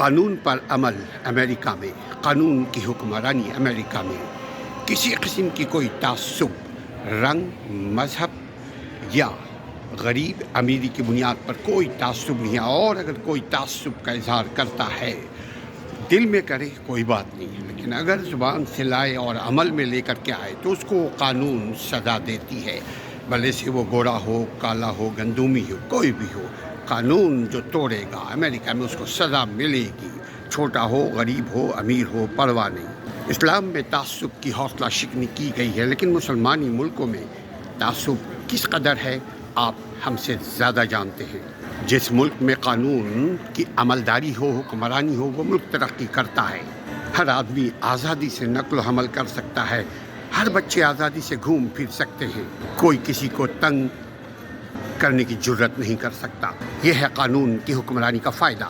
कानून पर अमल अमेरिका में, कानून की हुक्मरानी अमेरिका में किसी किस्म की कोई तासुब, रंग, मजहब या गरीब अमीरी की बुनियाद पर कोई तासुब नहीं है। और अगर कोई तासुब का इजहार करता है, दिल में करे कोई बात नहीं है, लेकिन अगर ज़ुबान से लाए और अमल में लेकर के आए तो उसको कानून सज़ा देती है। भले से वो गोरा हो, काला हो, गंदूमी हो, कोई भी हो, कानून जो तोड़ेगा अमेरिका में उसको सज़ा मिलेगी। छोटा हो, गरीब हो, अमीर हो, परवाह नहीं। इस्लाम में तासुब की हौसला शिकनी की गई है, लेकिन मुसलमानी मुल्कों में तासुब किस कदर है आप हमसे ज़्यादा जानते हैं। जिस मुल्क में कानून की अमलदारी हो, हुक्मरानी हो, वो मुल्क तरक्की करता है। हर आदमी आज़ादी से नक्ल हमल कर सकता है, हर बच्चे आज़ादी से घूम फिर सकते हैं, कोई किसी को तंग करने की जुर्रत नहीं कर सकता। यह है कानून की हुक्मरानी का फ़ायदा।